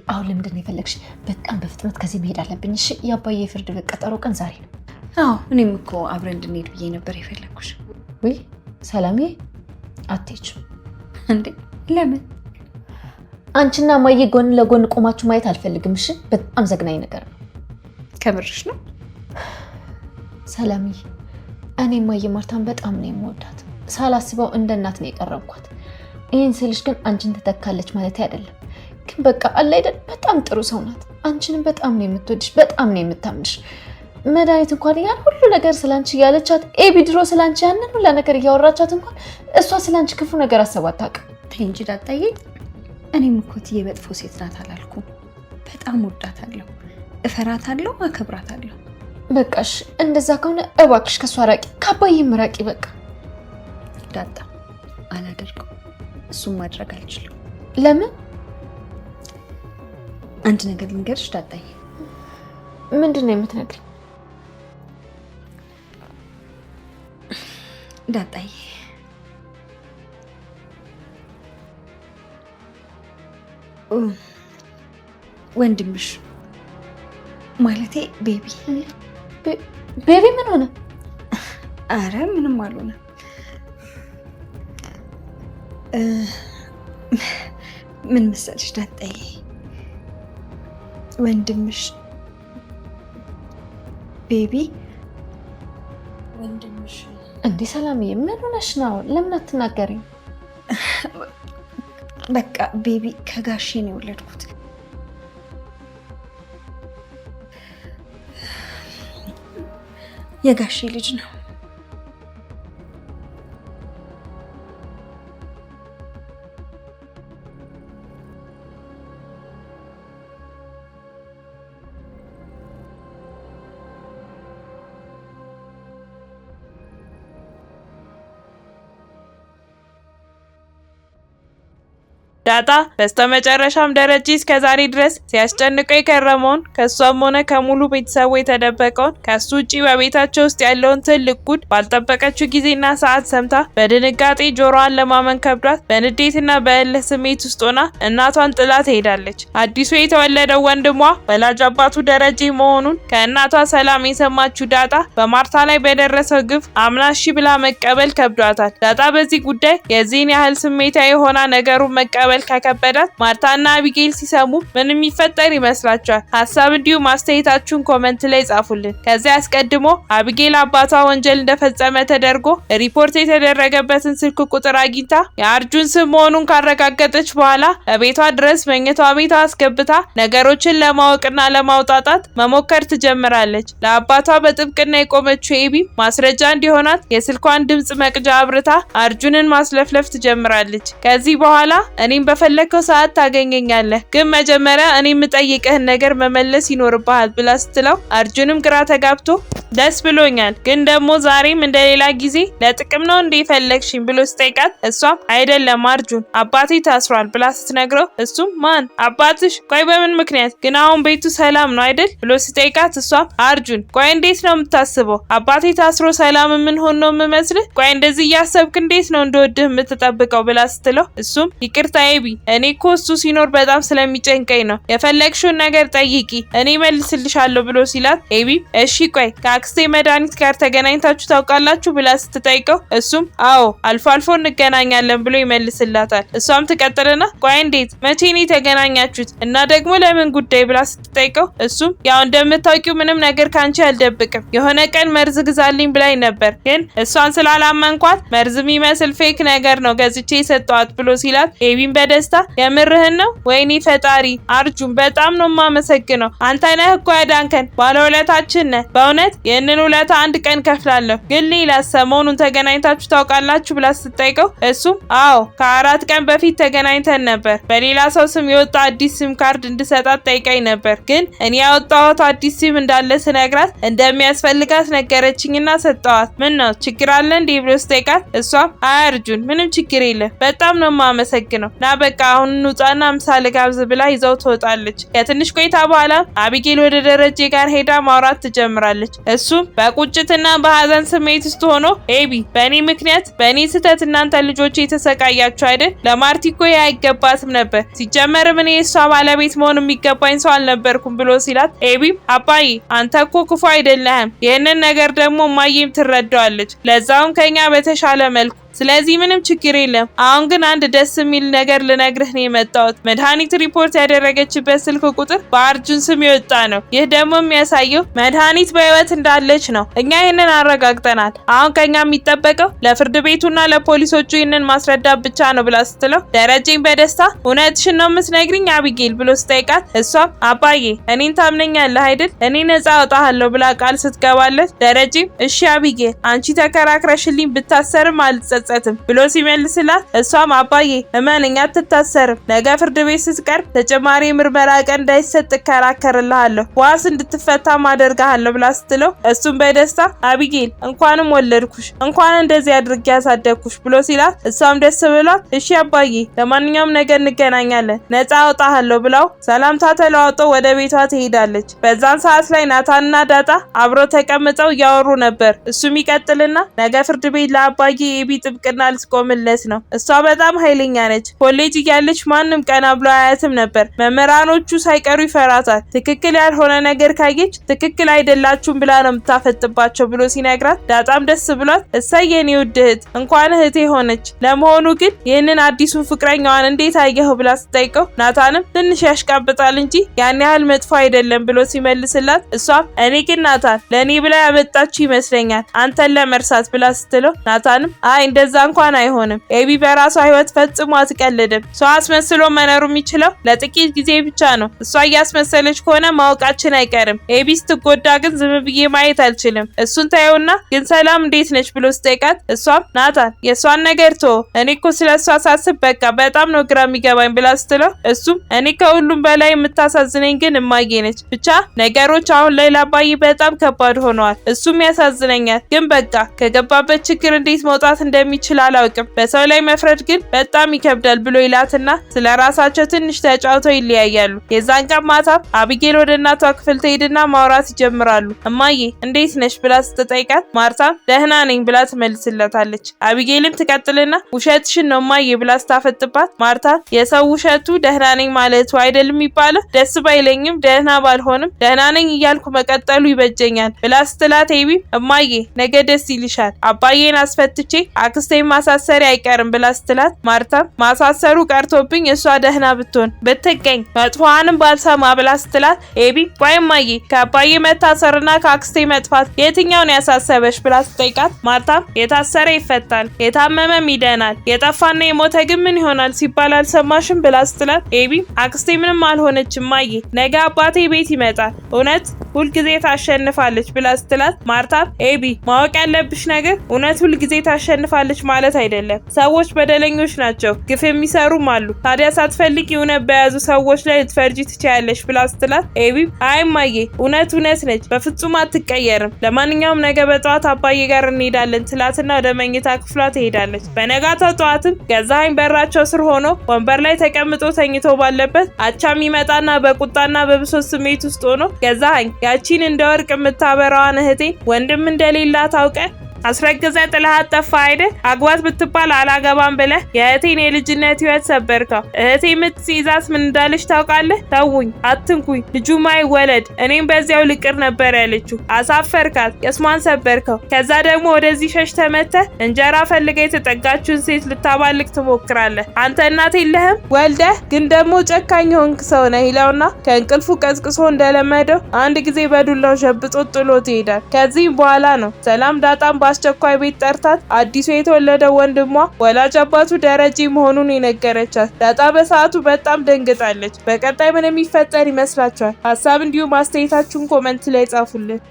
አሁን ለምንድን የፈለግሽ? በጣም በፍጥነት ከዚህ መሄድ አለብኝ። እሺ የአባዬ ፍርድ ቤት ቀጠሮ ቀን ዛሬ ነው። አዎ እኔም እኮ አብረን እንድንሄድ ብዬ ነበር የፈለግኩሽ። ወይ ሰላምዬ አትሄጂም እንዴ? ለምን? አንቺና እማዬ ጎን ለጎን ቆማችሁ ማየት አልፈልግም። እሺ በጣም ዘግናኝ ነገር ነው። ከምርሽ ነው? ሰላምዬ እኔ እማዬ ማርታን በጣም ነው የምወዳት። ሳላስበው እንደ እናት ነው የቀረብኳት። ይህን ስልሽ ግን አንቺን ትተካለች ማለት አይደለም። ግን በቃ አለ አይደል በጣም ጥሩ ሰው ናት። አንቺንም በጣም ነው የምትወድሽ፣ በጣም ነው የምታምንሽ። መድኃኒት እንኳን ያን ሁሉ ነገር ስላንቺ እያለቻት ኤቢ ድሮ ስላንቺ ያንን ሁሉ ነገር እያወራቻት እንኳን እሷ ስላንቺ ክፉ ነገር አሰባት አታውቅም። ተይ እንጂ ዳጣዬ፣ እኔም እኮ እትዬ መጥፎ ሴት ናት አላልኩም። በጣም ወዳታለሁ፣ እፈራታለሁ፣ አከብራታለሁ። በቃሽ እንደዛ ከሆነ እባክሽ ከሷ ራቂ፣ ከአባዬም ራቂ። በቃ ዳጣ አላደርገው፣ እሱም ማድረግ አልችልም። ለምን? አንድ ነገር ልንገርሽ ዳጣዬ። ምንድን ነው የምትነግሪኝ? ዳጣዬ ወንድምሽ ማለቴ ቤቢ ምን ሆነ? አረ ምንም አልሆነ። ምን መሰለሽ ዳጣዬ፣ ወንድምሽ ቤቢ ወንድምሽ እንዴ ሰላምዬ ምን ሆነሽ ነው? ለምን አትናገሪኝ? በቃ ቤቢ ከጋሼ ነው የወለድኩት። የጋሼ ልጅ ነው። ዳጣ በስተመጨረሻም ደረጀ እስከዛሬ ድረስ ሲያስጨንቀው የከረመውን ከሷም ሆነ ከሙሉ ቤተሰቡ የተደበቀውን ከሱ ውጪ በቤታቸው ውስጥ ያለውን ትልቅ ጉድ ባልጠበቀችው ጊዜና ሰዓት ሰምታ በድንጋጤ ጆሮዋን ለማመን ከብዷት በንዴትና በእልህ ስሜት ውስጥ ሆና እናቷን ጥላ ትሄዳለች። አዲሱ የተወለደው ወንድሟ ወላጅ አባቱ ደረጀ መሆኑን ከእናቷ ሰላም የሰማችው ዳጣ በማርታ ላይ በደረሰው ግፍ አምና እሺ ብላ መቀበል ከብዷታል። ዳጣ በዚህ ጉዳይ የዚህን ያህል ስሜታዊ ሆና ነገሩን መቀበል ከከበዳት ማርታና አቢጌል ሲሰሙ ምን የሚፈጠር ይመስላችኋል? ሀሳብ እንዲሁም አስተያየታችሁን ኮመንት ላይ ጻፉልን። ከዚያ አስቀድሞ አቢጌል አባቷ ወንጀል እንደፈጸመ ተደርጎ ሪፖርት የተደረገበትን ስልክ ቁጥር አግኝታ የአርጁን ስም መሆኑን ካረጋገጠች በኋላ በቤቷ ድረስ መኝታ ቤቷ አስገብታ ነገሮችን ለማወቅና ለማውጣጣት መሞከር ትጀምራለች። ለአባቷ በጥብቅና የቆመችው ኤቢ ማስረጃ እንዲሆናት የስልኳን ድምጽ መቅጃ አብርታ አርጁንን ማስለፍለፍ ትጀምራለች። ከዚህ በኋላ እኔም በፈለከው ሰዓት ታገኘኛለህ፣ ግን መጀመሪያ እኔ የምጠይቅህን ነገር መመለስ ይኖርብሃል ብላ ስትለው አርጁንም ግራ ተጋብቶ ደስ ብሎኛል፣ ግን ደግሞ ዛሬም እንደሌላ ጊዜ ለጥቅም ነው እንደ ፈለግሽኝ ብሎ ሲጠይቃት እሷም አይደለም አርጁን አባቴ ታስሯል ብላ ስትነግረው እሱም ማን አባትሽ? ቆይ በምን ምክንያት ግን? አሁን ቤቱ ሰላም ነው አይደል ብሎ ሲጠይቃት እሷም አርጁን ቆይ እንዴት ነው የምታስበው? አባቴ ታስሮ ሰላም ምን ሆኖ የምመስልህ? ቆይ እንደዚህ እያሰብክ እንዴት ነው እንደወድህ የምትጠብቀው ብላ ስትለው እሱም ይቅርታ ኤቢ፣ እኔ እኮ እሱ ሲኖር በጣም ስለሚጨንቀኝ ነው። የፈለግሽውን ነገር ጠይቂ እኔ መልስልሻለሁ ብሎ ሲላት ኤቢ እሺ ቆይ ከአክስቴ መድኃኒት ጋር ተገናኝታችሁ ታውቃላችሁ ብላ ስትጠይቀው እሱም አዎ አልፎ አልፎ እንገናኛለን ብሎ ይመልስላታል። እሷም ትቀጥልና ቆይ እንዴት መቼ ነው የተገናኛችሁት እና ደግሞ ለምን ጉዳይ ብላ ስትጠይቀው እሱም ያው እንደምታውቂው ምንም ነገር ካንቺ አልደብቅም፣ የሆነ ቀን መርዝ ግዛልኝ ብላኝ ነበር፣ ግን እሷን ስላላመንኳት መርዝ የሚመስል ፌክ ነገር ነው ገዝቼ የሰጠዋት ብሎ ሲላት ኤቢን በደስታ የምርህን ነው? ወይኔ ፈጣሪ አርጁን በጣም ነው የማመሰግነው፣ አንተ ነህ እኮ ያዳንከን፣ ባለውለታችን ነህ በእውነት ይህንን ውለታ አንድ ቀን ከፍላለሁ። ግን ሌላ ሰሞኑን ተገናኝታችሁ ታውቃላችሁ ብላ ስትጠይቀው እሱም አዎ ከ4 ቀን በፊት ተገናኝተን ነበር፣ በሌላ ሰው ስም የወጣ አዲስ ሲም ካርድ እንድሰጣት ጠይቃኝ ነበር፣ ግን እኔ ያወጣሁት አዲስ ሲም እንዳለ ስነግራት እንደሚያስፈልጋት ነገረችኝና ሰጠዋት። ምን ነው ችግር አለ እንዴ ብሎ ስጠይቃት እሷም አይ አርጁን ምንም ችግር የለም በጣም ነው የማመሰግነው፣ ና ና በቃ አሁን እንውጣና ምሳ ልጋብዝ ብላ ይዘው ትወጣለች። ከትንሽ ቆይታ በኋላ አቢጌል ወደ ደረጀ ጋር ሄዳ ማውራት ትጀምራለች። እሱም በቁጭትና በሀዘን ስሜት ውስጥ ሆኖ ኤቢ በእኔ ምክንያት በእኔ ስህተት እናንተ ልጆች የተሰቃያችሁ አይደል? ለማርቲ እኮ አይገባትም ነበር። ሲጀመርም እኔ እሷ ባለቤት መሆን የሚገባኝ ሰው አልነበርኩም ብሎ ሲላት ኤቢም አባዬ አንተ እኮ ክፉ አይደለህም። ይህንን ነገር ደግሞ እማዬም ትረዳዋለች፣ ለዛውም ከኛ በተሻለ መልኩ። ስለዚህ ምንም ችግር የለም። አሁን ግን አንድ ደስ የሚል ነገር ልነግርህ ነው የመጣሁት። መድኃኒት ሪፖርት ያደረገችበት ስልክ ቁጥር በአርጁን ስም የወጣ ነው። ይህ ደግሞ የሚያሳየው መድኃኒት በህይወት እንዳለች ነው። እኛ ይህንን አረጋግጠናል። አሁን ከኛ የሚጠበቀው ለፍርድ ቤቱና ለፖሊሶቹ ይህንን ማስረዳት ብቻ ነው ብላ ስትለው ደረጀኝ በደስታ እውነትሽን ነው የምትነግሪኝ አቢጌል ብሎ ስጠይቃት እሷም አባዬ እኔን ታምነኛለህ አይደል? እኔ ነጻ አወጣሃለሁ ብላ ቃል ስትገባለት ደረጀኝ እሺ አቢጌል አንቺ ተከራክረሽልኝ ብታሰርም አልጸጸትም ብሎ ሲመልስላት እሷም አባዬ እመነኝ አትታሰርም፣ ነገ ፍርድ ቤት ስትቀርብ ተጨማሪ ምርመራ ቀን እንዳይሰጥ እከራከርልሃለሁ፣ ዋስ እንድትፈታ ማደርጋለሁ ብላ ስትለው እሱም በደስታ አቢጌል እንኳንም ወለድኩሽ፣ እንኳን እንደዚህ አድርጌ ያሳደግኩሽ ብሎ ሲላት እሷም ደስ ብሏት እሺ አባዬ ለማንኛውም ነገር እንገናኛለን፣ ነጻ አወጣሃለሁ ብላው ሰላምታ ተለዋውጠው ወደ ቤቷ ትሄዳለች። በዛን ሰዓት ላይ ናታንና ዳጣ አብረው ተቀምጠው እያወሩ ነበር። እሱም ይቀጥልና ነገ ፍርድ ቤት ለአባዬ ኤቢ ጥብቅና ልትቆምለት ነው። እሷ በጣም ኃይለኛ ነች። ኮሌጅ እያለች ማንም ቀና ብሎ አያትም ነበር። መምህራኖቹ ሳይቀሩ ይፈራታል። ትክክል ያልሆነ ነገር ካየች ትክክል አይደላችሁም ብላ ነው የምታፈጥባቸው ብሎ ሲነግራት ዳጣም ደስ ብሏት እሰይ የኔ ውድ እህት እንኳን እህቴ ሆነች። ለመሆኑ ግን ይህንን አዲሱን ፍቅረኛዋን እንዴት አየኸው ብላ ስጠይቀው ናታንም ትንሽ ያሽቃብጣል እንጂ ያን ያህል መጥፎ አይደለም ብሎ ሲመልስላት እሷም እኔ ግን ናታን ለእኔ ብላ ያመጣችሁ ይመስለኛል አንተን ለመርሳት ብላ ስትለው ናታንም አይ እንደዛ እንኳን አይሆንም። ኤቢ በራሷ ህይወት ፈጽሞ አትቀልድም። ሰው አስመስሎ መኖሩ የሚችለው ለጥቂት ጊዜ ብቻ ነው። እሷ እያስመሰለች ከሆነ ማወቃችን አይቀርም። ኤቢ ስትጎዳ ግን ዝም ብዬ ማየት አልችልም። እሱን ታየውና ግን ሰላም እንዴት ነች ብሎ ስጠይቃት እሷም ናታን የእሷን ነገር ቶ እኔ እኮ ስለ እሷ ሳስብ በቃ በጣም ነው ግራ የሚገባኝ ብላ ስትለው እሱም እኔ ከሁሉም በላይ የምታሳዝነኝ ግን እማዬ ነች። ብቻ ነገሮች አሁን ላይ ለአባዬ በጣም ከባድ ሆነዋል። እሱም ያሳዝነኛል። ግን በቃ ከገባበት ችግር እንዴት መውጣት እንደሚችል አላውቅም። በሰው ላይ መፍረድ ግን በጣም ይከብዳል ብሎ ይላትና ስለ ራሳቸው ትንሽ ተጫውተው ይለያያሉ። የዛን ቀን ማታ አቢጌል ወደ እናቷ ክፍል ትሄድና ማውራት ይጀምራሉ። እማዬ እንዴት ነሽ ብላ ስትጠይቃት ማርታም ደህና ነኝ ብላ ትመልስላታለች። አቢጌልም ትቀጥልና ውሸትሽን ነው እማዬ ብላ ስታፈጥባት ማርታ የሰው ውሸቱ ደህና ነኝ ማለቱ አይደለም የሚባለው፣ ደስ ባይለኝም ደህና ባልሆንም ደህና ነኝ እያልኩ መቀጠሉ ይበጀኛል ብላ ስትላት ኤቢ እማዬ ነገ ደስ ይልሻል አባዬን አስፈትቼ አክስቴ ማሳሰሪ አይቀርም ብላ ስትላት ማርታም ማሳሰሩ ቀርቶብኝ እሷ ደህና ብትሆን ብትገኝ መጥፎዋንም ባልሰማ ብላ ስትላት ኤቢ ቆይ እማዬ ከአባዬ መታሰርና ከአክስቴ መጥፋት የትኛውን ያሳሰበሽ ብላ ስትጠይቃት ማርታም የታሰረ ይፈታል፣ የታመመም ይደናል፣ የጠፋና የሞተ ግን ምን ይሆናል ሲባል አልሰማሽም ብላ ስትላት ኤቢ አክስቴ ምንም አልሆነችም እማዬ፣ ነገ አባቴ ቤት ይመጣል፣ እውነት ሁልጊዜ ታሸንፋለች ብላ ስትላት ማርታም ኤቢ ማወቅ ያለብሽ ነገር እውነት ሁልጊዜ ታሸንፋለች ማለት አይደለም። ሰዎች በደለኞች ናቸው፣ ግፍ የሚሰሩም አሉ። ታዲያ ሳትፈልጊ እውነት በያዙ ሰዎች ላይ ልትፈርጂ ትችያለሽ ብላ ስትላት ኤቢ አይ እማዬ እውነት ነች፣ በፍጹም አትቀየርም። ለማንኛውም ነገ በጠዋት አባዬ ጋር እንሄዳለን ትላትና ወደ መኝታ ክፍሏ ትሄዳለች። በነጋታው ጠዋትም ገዛኸኝ በራቸው ስር ሆኖ ወንበር ላይ ተቀምጦ ተኝቶ ባለበት አቻም ይመጣና በቁጣና በብሶት ስሜት ውስጥ ሆኖ ገዛኸኝ ያቺን እንደ ወርቅ የምታበራዋን እህቴን ወንድም እንደሌላ ታውቀ አስረግዘ ጥለሃት ጠፋ አይደል? አግባት ብትባል አላገባም ብለህ የእህቴን የልጅነት ህይወት ሰበርከው። እህቴ ምጥ ሲይዛት ምን እንዳለች ታውቃለህ? ተውኝ፣ አትንኩኝ፣ ልጁ ማይወለድ እኔም በዚያው ልቅር ነበር ያለችው። አሳፈርካት፣ ቅስሟን ሰበርከው። ከዛ ደግሞ ወደዚህ ሸሽተህ መጥተህ እንጀራ ፈልገህ የተጠጋችውን ሴት ልታባልቅ ትሞክራለህ። አንተ እናት የለህም ወልደህ ግን ደግሞ ጨካኝ ሆንክ ሰው ነህ ይለውና ከእንቅልፉ ቀዝቅሶ እንደለመደው አንድ ጊዜ በዱላው ሸብጦ ጥሎት ይሄዳል። ከዚህም በኋላ ነው ሰላም ዳጣም አስቸኳይ ቤት ጠርታት አዲሱ የተወለደው ወንድሟ ወላጅ አባቱ ደረጀ መሆኑን የነገረቻት። ዳጣ በሰዓቱ በጣም ደንግጣለች። በቀጣይ ምን የሚፈጠር ይመስላችኋል? ሀሳብ እንዲሁም አስተያየታችሁን ኮመንት ላይ ጻፉልን።